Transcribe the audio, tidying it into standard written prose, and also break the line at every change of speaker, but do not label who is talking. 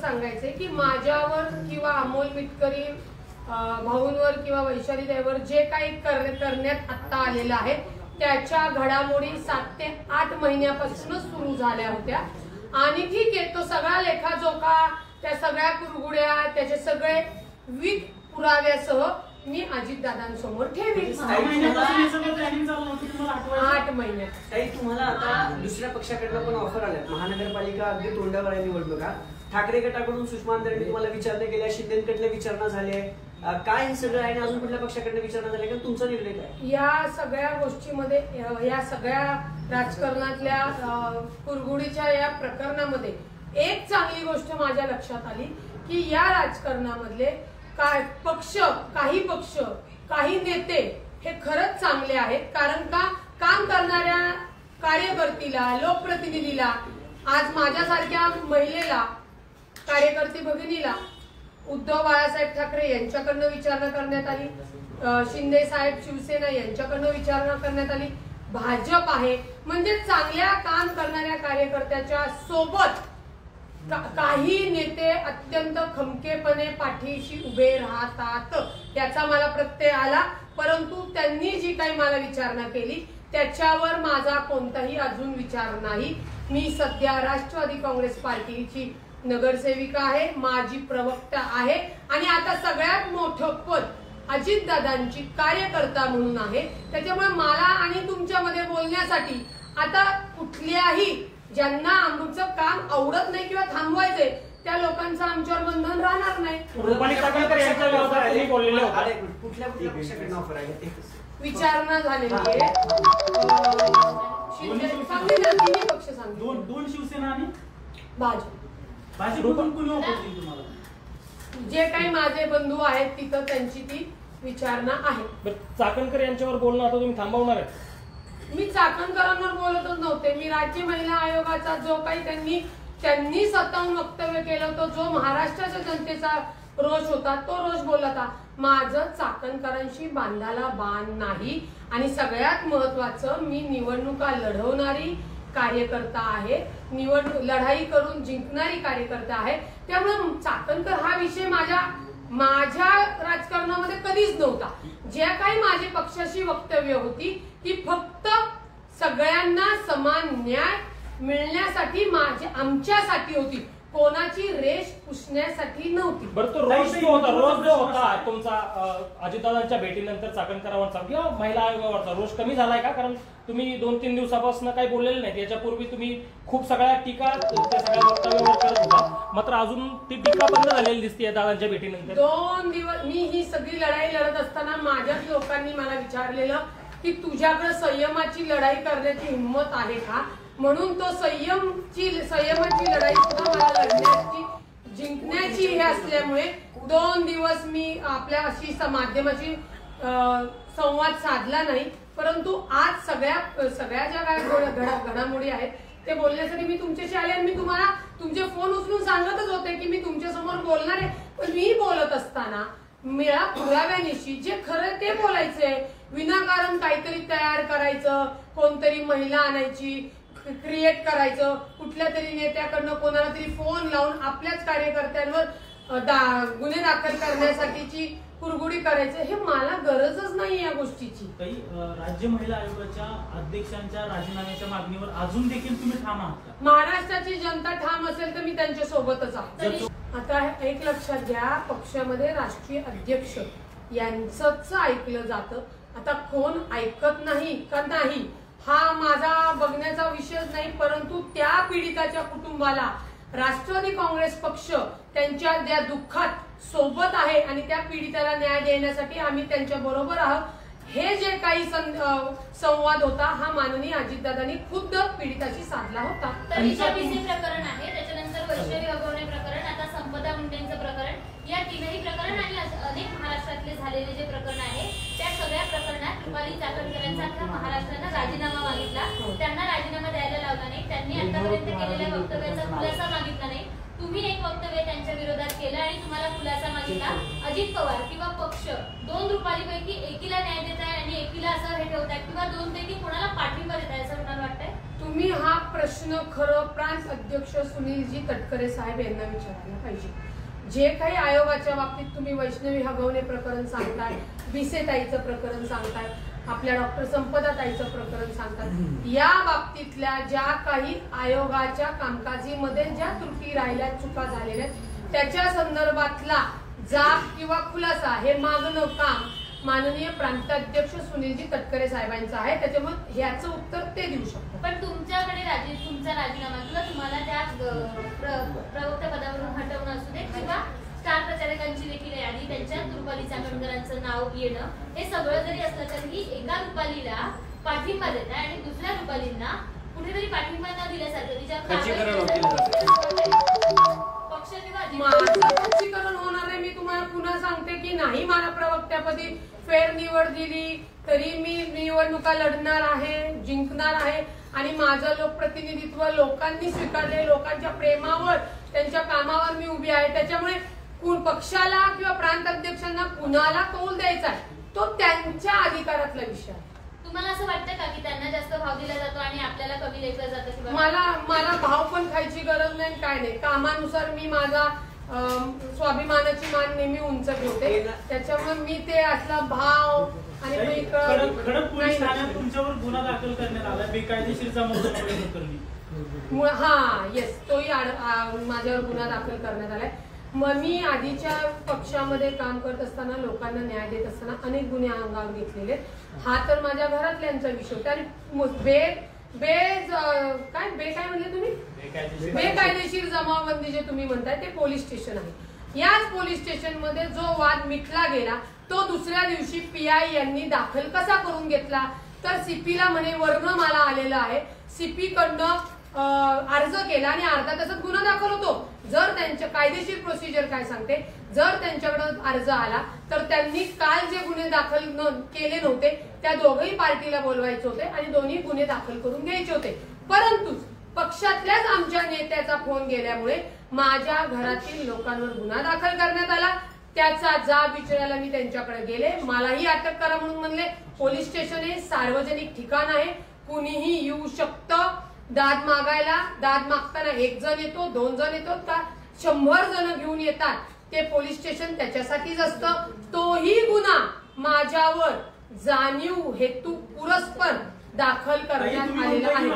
सांगायचंय की माझ्यावर किंवा अमोल मिटकरी भाऊंवर किंवा वैशाली ताईवर जे काही करण्यात आता आलेलं आहे त्याच्या घडामोडी 7 ते 8 महिन्यापासूनच सुरू झाल्या होत्या आणि ठीक आहे, तो सगळा लेखाजोखा, त्या सगळ्या कुरगुड्या, त्याचे सगळे विक पुराव्यासह मी अजितदादांसमोर ठेवीन. 8 महिन्यात.
ताई, तुम्हाला आता दुसऱ्या पक्षाकडनं पण ऑफर आल्या. महानगरपालिका अगदी तोंडावर आहे निवडणुका. ठाकरे गटाकडून सुषमा अंधारेंनी तुम्हाला विचारणा केल्या, शिंदेकडनं विचारणा झाली. काय हे सगळं आहे आणि अजून कुठल्या पक्षाकडनं विचारणा झाली का? तुमचा निर्णय काय?
या सगळ्या गोष्टीमध्ये, या सगळ्या राजकारणातल्या कुरगुडीच्या या प्रकरणामध्ये एक चांगली गोष्ट माझ्या लक्षात आली की या राजकारणामधले काही पक्ष, काही नेते हे खरंच चांगले आहेत. कारण का काम करणाऱ्या कार्यकर्तीला, लोकप्रतिनिधीला, आज माझ्यासारख्या महिलेला, कार्यकर्ती भगिनीला उद्धव बाळासाहेब ठाकरे यांच्याकडनं विचारणा करण्यात आली, शिंदे साहेब शिवसेना यांच्याकडनं विचारणा करण्यात आली, भाजप आहे. म्हणजे चांगल्या काम करणाऱ्या कार्यकर्त्याच्या सोबत काही नेते अत्यंत खमकेपणे पाठीशी उभे राहतात याचा मला प्रत्यय आला. परंतु त्यांनी जी काही मला विचारणा केली त्याच्यावर माझा कोणताही अजून विचार नाही. मी सध्या राष्ट्रवादी काँग्रेस पार्टीची नगरसेविका आहे, माजी प्रवक्ता आहे आणि आता सगळ्यात मोठं पद अजितदादांची कार्यकर्ता म्हणून आहे. त्याच्यामुळे मला आणि तुमच्यामध्ये बोलण्यासाठी आता कुठल्याही ज्यांना आमचं काम आवडत नाही किंवा थांबवायचंय त्या लोकांचं आमच्यावर बंधन राहणार नाही. विचारणा झालेली आहे. पक्ष सांगितले,
2 शिवसेना आणि
भाजप.
तुम्हाला
जे काही माझे बंधू आहेत तिथं त्यांची ती विचारणा आहे.
चाकणकर यांच्यावर बोलणं आता तुम्ही थांबवणार आहे?
मी चाकणकरांवर बोलतच नव्हते. मी राज्य महिला आयोगाचा जो काही त्यांनी स्वतःहून वक्तव्य केलं होतं, जो महाराष्ट्राच्या जनतेचा रोष होता तो रोष बोलला होता. माझं चाकणकरांशी बांधाला बांध नाही आणि सगळ्यात महत्वाचं मी निवडणुका लढवणारी कार्यकर्ता आहे, लढाई करून जिंकणारी कार्यकर्ता आहे. त्यामुळे चाकणकर हा विषय माझ्या राजकारणामध्ये कधीच नव्हता. ज्या काही माझी पक्षाची वक्तव्य होती ती फक्त सगळ्यांना समान न्याय मिळण्यासाठी आमच्यासाठी होती, कोणाची रेष पुसण्यासाठी नव्हती.
बरं, तो रोज जो होता तुमचा अजितदादांच्या भेटीनंतर चाकणकरांवरचा किंवा महिला आयोगावरचा रोष कमी झालाय का? कारण तुम्ही 2-3 दिवसापासून काही बोललेले नाही. याच्यापूर्वी तुम्ही खूप सगळ्या टीका त्या सगळ्या वक्तव्यावर करत होता, मात्र अजून ती टीका बंद झालेली दिसते दादांच्या भेटीनंतर.
2 दिवस मी ही सगळी लढाई लढत असताना माझ्याच लोकांनी मला विचारलेलं की तुझ्याकडे संयमाची लढाई करण्याची हिंमत आहे का? म्हणून तो संयमाची लढाई सुद्धा मला लढण्याची, जिंकण्याची हे असल्यामुळे 2 दिवस मी आपल्या अशी माध्यमाची संवाद साधला नाही. परंतु आज सगळ्या ज्या काही घडामोडी आहेत ते बोलण्यासाठी मी तुमच्याशी आले आणि मी तुम्हाला तुमचे फोन उचलून सांगतच होते की मी तुमच्या समोर बोलणार आहे. पण मी बोलत असताना मला पुराव्यानिशी जे खरं ते बोलायचंय, विनाकारण काहीतरी तयार करायचं, कोणतरी महिला आणायची, क्रिएट करायचं, कुठल्या तरी नेत्याकडनं कोणाला तरी फोन लावून आपल्याच कार्यकर्त्यांवर गुन्हे दाखल करण्यासाठीची कुरगुडी करायचं, हे मला गरजच नाही या गोष्टीची.
राज्य महिला आयोगाच्या अध्यक्षांच्या राजीनाम्याच्या मागणीवर अजून देखील तुम्ही ठाम आहात?
महाराष्ट्राची जनता ठाम असेल तर मी त्यांच्या सोबतच आहे. आता एक लक्षात घ्या, पक्षामध्ये राष्ट्रीय अध्यक्ष यांचंच ऐकलं जातं. आता कोण ऐकत नाही का नाही हा माझा बघण्याचा विषयच नाही. परंतु त्या पीडिताच्या कुटुंबाला राष्ट्रवादी काँग्रेस पक्ष त्यांच्या त्या दुःखात सोबत आहे आणि त्या पीडिताला न्याय देण्यासाठी आम्ही त्यांच्या बरोबर आहोत. हे जे काही संवाद होता हा माननीय अजितदादांनी खुद्द पीडिताशी साधला होता.
प्रकरण आहे, त्याच्यानंतर वैशाली अगवणे प्रकरण, आता संपदा मुंडेंचं प्रकरण, या 3ही प्रकरण आणि अनेक महाराष्ट्रातले झालेले जे प्रकरण आहे त्या सगळ्या प्रकरणात रुपाली चाकणकरांचा अख्ख्या महाराष्ट्रानं राजीनामा मागितला. त्यांना राजीनामा द्यायला लावला नाही. त्यांनी आतापर्यंत केलेल्या वक्तव्याचा खुलासा मागितला नाही. तुम्ही एक वक्तव्य त्यांच्या विरोधात केलं आणि तुम्हाला खुलासा मागितला. अजित पवार किंवा पक्ष 2 रुपालीपैकी एकीला न्याय देत आहे आणि एकीला असं हे ठेवत आहे किंवा 2 पैकी कोणाला पाठिंबा देत आहे असं तुम्हाला वाटतंय?
तुम्ही हा प्रश्न खरं प्रांत अध्यक्ष सुनीलजी तटकरे साहेब यांना विचारायला पाहिजे. जे काही आयोगाच्या बाबतीत तुम्ही वैष्णवी हगवणे प्रकरण सांगताय, बिसेताईचं प्रकरण ताई, आपल्या डॉक्टर संपदा ताईचं प्रकरण सांगतात, या बाबतीतल्या ज्या काही आयोगाच्या कामकाजीमध्ये ज्या त्रुटी राहिल्या, चुका झालेल्या त्याच्या संदर्भातला जाब किंवा खुलासा हे मागणं काम माननीय प्रांताध्यक्ष सुनीलजी तटकरे साहेबांचं आहे. त्याच्यामुळे ह्याचं उत्तर ते देऊ शकतात.
पण तुमच्याकडे तुमचा राजीनामा किंवा तुम्हाला त्या प्रवक्ता पदावरून हटवणं असू दे किंवा स्टार प्रचारकांची देखील यादी त्यांच्यात रुपाली चाकणकरांचं नाव येणं, हे सगळं जरी असलं तरी एका रुपालीला पाठिंबा देत आहे आणि दुसऱ्या रुपालींना कुठेतरी पाठिंबा न दिल्यासारखं पक्ष किंवा
पक्षीकरण होणार आहे. मी तुम्हाला पुन्हा सांगते की नाही मला प्रवक्त्यापदी फेर निवड दिली तरी मी निवडणुका लढणार आहे, जिंकणार आहे आणि माझं लोकप्रतिनिधित्व लोकांनी स्वीकारले, लोकांच्या प्रेमावर त्यांच्या कामावर मी उभी आहे. त्याच्यामुळे पक्षाला किंवा प्रांत अध्यक्षांना कुणाला कौल द्यायचा आहे तो त्यांच्या अधिकारातला विषय आहे.
तुम्हाला असं वाटतं का की त्यांना जास्त भाव दिला जातो आणि आपल्याला कमी लेखलं जातं?
मला भाव पण खायची गरज नाही, काय नाही. कामानुसार मी माझा स्वाभिमानाची मान नेहमी उंच ठेवते. त्याच्यामुळे मी ते असला भाव आणि
खडक पोलीस ठाण्यात तुमच्यावर गुन्हा दाखल करण्यात आला बेकायदेशीर जमा प्रकरणी.
हा येस, तोही माझ्यावर गुन्हा दाखल करण्यात आलाय. मग मी आधीच्या पक्षामध्ये काम करत असताना, लोकांना न्याय देत असताना अनेक गुन्हे अंगावर घेतलेले. हा तर माझ्या घरातल्यांचा विषय होता. आणि काय म्हणले तुम्ही? बेकायदेशीर जमावबंदी जे तुम्ही म्हणताय ते पोलीस स्टेशन आहे. याच पोलीस स्टेशन मध्ये जो वाद मिटला गेला तो दुसऱ्या दिवशी पीआय यांनी दाखल कसा करून घेतला तर सीपीला म्हणे वर्ण मला आलेला आहे, सीपी कडनं अर्ज केला आणि अर्धा तासात गुन्हा दाखल होतो. जर त्यांच्या कायदेशीर प्रोसिजर काय सांगते, जर त्यांच्याकडे अर्ज आला तर त्यांनी काल जे गुन्हे दाखल केले नव्हते त्या दोघही पार्टीला बोलवायचे होते आणि दोन्ही गुन्हे दाखल करून घ्यायचे होते. परंतु पक्षातल्याच आमच्या नेत्याचा फोन गेल्यामुळे माझ्या घरातील लोकांवर गुन्हा दाखल करण्यात आला. त्याचा जाब विचारायला मी त्यांच्याकडे गेले. मलाही अटक करा म्हणून म्हणले. पोलीस स्टेशन हे सार्वजनिक ठिकाण आहे, कुणीही येऊ शकतं दाद मागायला. दाद मागताना एक जण येतो, दोन जण येतो का 100 जण घेऊन येतात. ते पोलीस स्टेशन त्याच्यासाठीच असतं. तोही गुन्हा माझ्यावर जाणीव हेतू पुरस्पर दाखल करण्यात आलेला आहे.